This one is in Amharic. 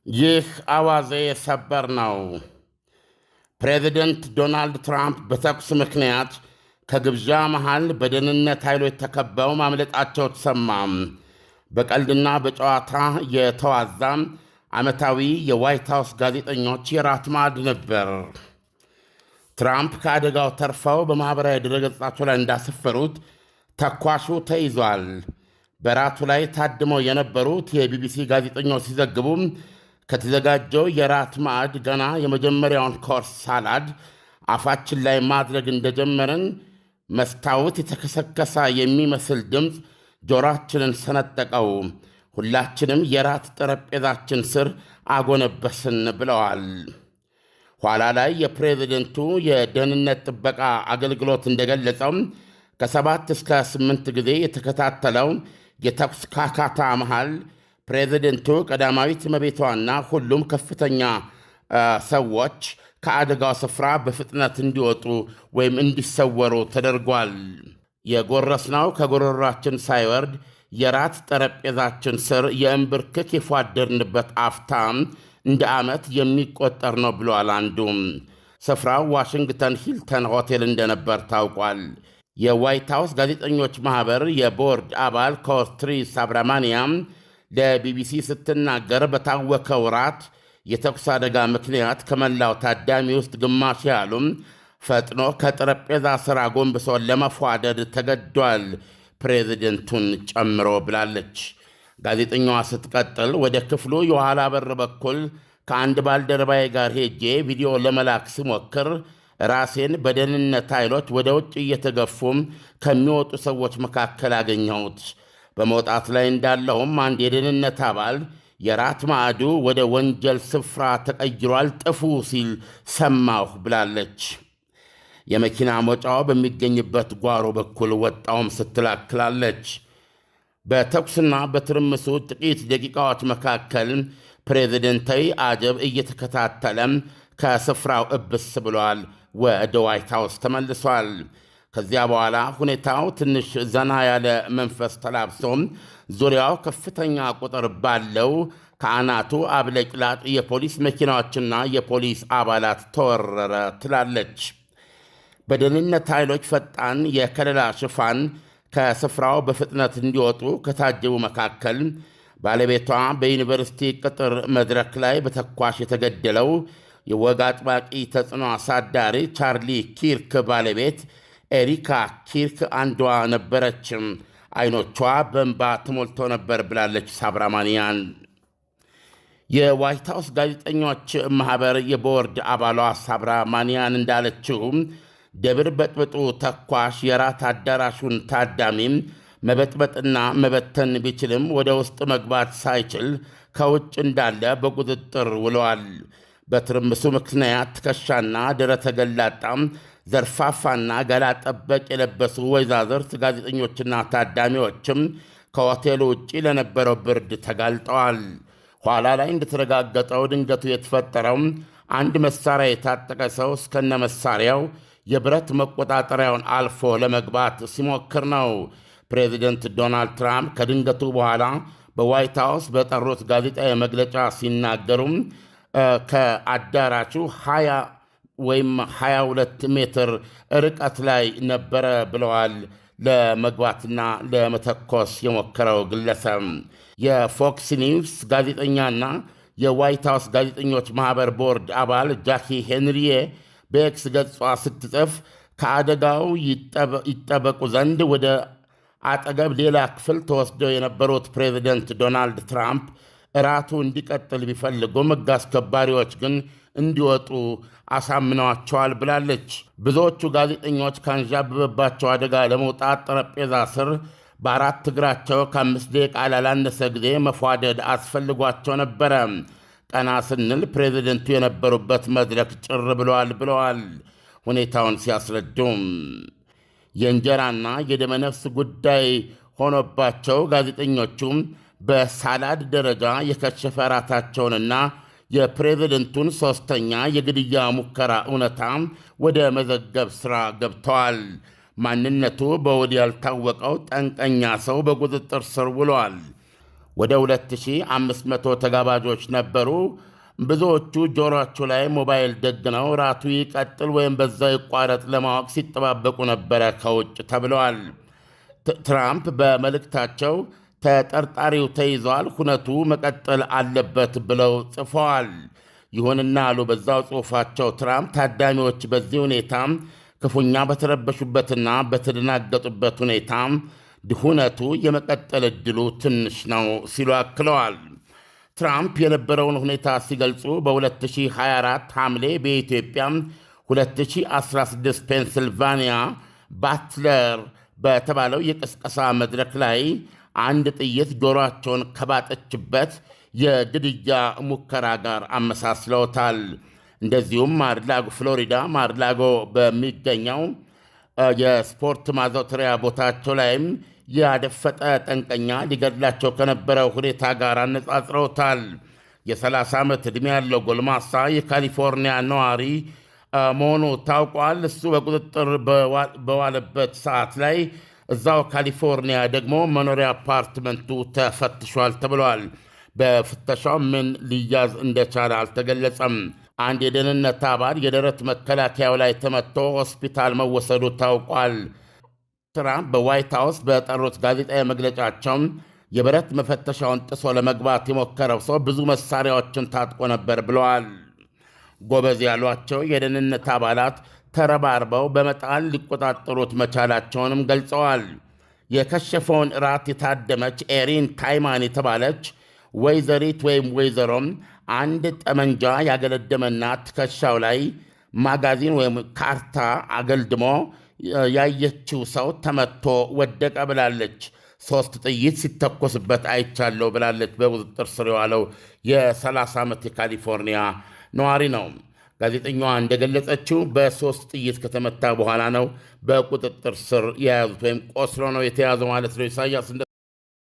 ይህ አዋዜ ሰበር ነው። ፕሬዚደንት ዶናልድ ትራምፕ በተኩስ ምክንያት ከግብዣ መሃል በደህንነት ኃይሎች ተከበው ማምለጣቸው ተሰማ። በቀልድና በጨዋታ የተዋዛም ዓመታዊ የዋይት ሃውስ ጋዜጠኞች የራት ማዕድ ነበር። ትራምፕ ከአደጋው ተርፈው በማኅበራዊ ድረገጻቸው ላይ እንዳሰፈሩት ተኳሹ ተይዟል። በራቱ ላይ ታድመው የነበሩት የቢቢሲ ጋዜጠኞች ሲዘግቡ ከተዘጋጀው የራት ማዕድ ገና የመጀመሪያውን ኮርስ ሳላድ አፋችን ላይ ማድረግ እንደጀመርን መስታወት የተከሰከሰ የሚመስል ድምፅ ጆሮአችንን ሰነጠቀው። ሁላችንም የራት ጠረጴዛችን ስር አጎነበስን ብለዋል። ኋላ ላይ የፕሬዝደንቱ የደህንነት ጥበቃ አገልግሎት እንደገለጸው ከ7 እስከ 8 ጊዜ የተከታተለው የተኩስ ካካታ መሃል ፕሬዝደንቱ፣ ቀዳማዊት እመቤቷና ሁሉም ከፍተኛ ሰዎች ከአደጋው ስፍራ በፍጥነት እንዲወጡ ወይም እንዲሰወሩ ተደርጓል። የጎረስነው ከጎረሯችን ሳይወርድ የራት ጠረጴዛችን ስር የእንብርክክ የፏደርንበት አፍታ እንደ ዓመት የሚቆጠር ነው ብሏል አንዱ። ስፍራው ዋሽንግተን ሂልተን ሆቴል እንደነበር ታውቋል። የዋይት ሃውስ ጋዜጠኞች ማኅበር የቦርድ አባል ኮርትሪ ሳብራማኒያም ለቢቢሲ ስትናገር በታወከው ራት የተኩስ አደጋ ምክንያት ከመላው ታዳሚ ውስጥ ግማሽ ያሉም ፈጥኖ ከጠረጴዛ ሥር አጎንብሶ ለመፏደድ ተገዷል፣ ፕሬዚደንቱን ጨምሮ ብላለች። ጋዜጠኛዋ ስትቀጥል ወደ ክፍሉ የኋላ በር በኩል ከአንድ ባልደረባዬ ጋር ሄጄ ቪዲዮ ለመላክ ስሞክር ራሴን በደህንነት ኃይሎች ወደ ውጭ እየተገፉም ከሚወጡ ሰዎች መካከል አገኘሁት። በመውጣት ላይ እንዳለሁም አንድ የደህንነት አባል የራት ማዕዱ ወደ ወንጀል ስፍራ ተቀይሯል፣ ጥፉ ሲል ሰማሁ ብላለች። የመኪና መውጫው በሚገኝበት ጓሮ በኩል ወጣውም ስትላክላለች። በተኩስና በትርምሱ ጥቂት ደቂቃዎች መካከል ፕሬዝደንታዊ አጀብ እየተከታተለም ከስፍራው እብስ ብሏል፣ ወደ ዋይት ሃውስ ተመልሷል። ከዚያ በኋላ ሁኔታው ትንሽ ዘና ያለ መንፈስ ተላብሶም ዙሪያው ከፍተኛ ቁጥር ባለው ከአናቱ አብለጭላጭ የፖሊስ መኪናዎችና የፖሊስ አባላት ተወረረ ትላለች። በደህንነት ኃይሎች ፈጣን የከለላ ሽፋን ከስፍራው በፍጥነት እንዲወጡ ከታጀቡ መካከል ባለቤቷ በዩኒቨርሲቲ ቅጥር መድረክ ላይ በተኳሽ የተገደለው የወግ አጥባቂ ተጽዕኖ አሳዳሪ ቻርሊ ኪርክ ባለቤት ኤሪካ ኪርክ አንዷ ነበረች። አይኖቿ በእንባ ተሞልቶ ነበር ብላለች ሳብራማኒያን። የዋይት ሃውስ ጋዜጠኞች ማኅበር የቦርድ አባሏ ሳብራማኒያን እንዳለችው ደብር በጥብጡ ተኳሽ የራት አዳራሹን ታዳሚም መበጥበጥና መበተን ቢችልም ወደ ውስጥ መግባት ሳይችል ከውጭ እንዳለ በቁጥጥር ውለዋል። በትርምሱ ምክንያት ትከሻና ደረተ ገላጣም ዘርፋፋና ገላ ጠበቅ የለበሱ ወይዛዝርት ጋዜጠኞችና ታዳሚዎችም ከሆቴሉ ውጪ ለነበረው ብርድ ተጋልጠዋል። ኋላ ላይ እንደተረጋገጠው ድንገቱ የተፈጠረው አንድ መሳሪያ የታጠቀ ሰው እስከነ መሳሪያው የብረት መቆጣጠሪያውን አልፎ ለመግባት ሲሞክር ነው። ፕሬዚደንት ዶናልድ ትራምፕ ከድንገቱ በኋላ በዋይት ሃውስ በጠሩት ጋዜጣዊ መግለጫ ሲናገሩም ከአዳራሹ 20 ወይም 22 ሜትር ርቀት ላይ ነበረ ብለዋል። ለመግባትና ለመተኮስ የሞከረው ግለሰብ የፎክስ ኒውስ ጋዜጠኛና የዋይት ሃውስ ጋዜጠኞች ማኅበር ቦርድ አባል ጃኪ ሄንሪዬ በኤክስ ገጿ ስትጽፍ ከአደጋው ይጠበቁ ዘንድ ወደ አጠገብ ሌላ ክፍል ተወስደው የነበሩት ፕሬዚደንት ዶናልድ ትራምፕ እራቱ እንዲቀጥል ቢፈልጉም ሕግ አስከባሪዎች ግን እንዲወጡ አሳምነዋቸዋል ብላለች። ብዙዎቹ ጋዜጠኞች ካንዣበበባቸው አደጋ ለመውጣት ጠረጴዛ ስር በአራት እግራቸው ከ5 ደቂቃ ላላነሰ ጊዜ መፏደድ አስፈልጓቸው ነበረ። ቀና ስንል ፕሬዚደንቱ የነበሩበት መድረክ ጭር ብለዋል ሁኔታውን ሲያስረዱም። የእንጀራና የደመነፍስ ጉዳይ ሆኖባቸው ጋዜጠኞቹም በሳላድ ደረጃ የከሸፈ ራታቸውንና የፕሬዝደንቱን ሦስተኛ የግድያ ሙከራ እውነታ ወደ መዘገብ ሥራ ገብተዋል። ማንነቱ በውል ያልታወቀው ጠንቀኛ ሰው በቁጥጥር ስር ውሏል። ወደ 2500 ተጋባዦች ነበሩ። ብዙዎቹ ጆሮአቸው ላይ ሞባይል ደግነው ራቱ ይቀጥል ወይም በዛው ይቋረጥ ለማወቅ ሲጠባበቁ ነበረ ከውጭ ተብለዋል። ትራምፕ በመልእክታቸው ተጠርጣሪው ተይዟል፣ ሁነቱ መቀጠል አለበት ብለው ጽፈዋል። ይሁንና አሉ በዛው ጽሑፋቸው ትራምፕ ታዳሚዎች በዚህ ሁኔታ ክፉኛ በተረበሹበትና በተደናገጡበት ሁኔታ ሁነቱ የመቀጠል ዕድሉ ትንሽ ነው ሲሉ አክለዋል። ትራምፕ የነበረውን ሁኔታ ሲገልጹ በ2024 ሐምሌ በኢትዮጵያ 2016 ፔንስልቫኒያ ባትለር በተባለው የቅስቀሳ መድረክ ላይ አንድ ጥይት ጆሮአቸውን ከባጠችበት የግድያ ሙከራ ጋር አመሳስለውታል። እንደዚሁም ፍሎሪዳ ማርላጎ በሚገኘው የስፖርት ማዘውተሪያ ቦታቸው ላይም ያደፈጠ ጠንቀኛ ሊገድላቸው ከነበረው ሁኔታ ጋር አነጻጽረውታል። የ30 ዓመት ዕድሜ ያለው ጎልማሳ የካሊፎርኒያ ነዋሪ መሆኑ ታውቋል። እሱ በቁጥጥር በዋለበት ሰዓት ላይ እዛው ካሊፎርኒያ ደግሞ መኖሪያ አፓርትመንቱ ተፈትሿል ተብሏል። በፍተሻው ምን ሊያዝ እንደቻለ አልተገለጸም። አንድ የደህንነት አባል የደረት መከላከያው ላይ ተመትቶ ሆስፒታል መወሰዱ ታውቋል። ትራምፕ በዋይት ሃውስ በጠሩት ጋዜጣዊ መግለጫቸው የብረት መፈተሻውን ጥሶ ለመግባት የሞከረው ሰው ብዙ መሳሪያዎችን ታጥቆ ነበር ብለዋል። ጎበዝ ያሏቸው የደህንነት አባላት ተረባርበው በመጣል ሊቆጣጠሩት መቻላቸውንም ገልጸዋል። የከሸፈውን እራት የታደመች ኤሪን ታይማን የተባለች ወይዘሪት ወይም ወይዘሮም አንድ ጠመንጃ ያገለደመና ትከሻው ላይ ማጋዚን ወይም ካርታ አገልድሞ ያየችው ሰው ተመቶ ወደቀ ብላለች። 3 ጥይት ሲተኮስበት አይቻለሁ ብላለች። በቁጥጥር ስር የዋለው የ30 ዓመት የካሊፎርኒያ ነዋሪ ነው። ጋዜጠኛዋ እንደገለጸችው በ3 ጥይት ከተመታ በኋላ ነው በቁጥጥር ስር የያዙት፣ ወይም ቆስሎ ነው የተያዘው ማለት ነው። ኢሳያስ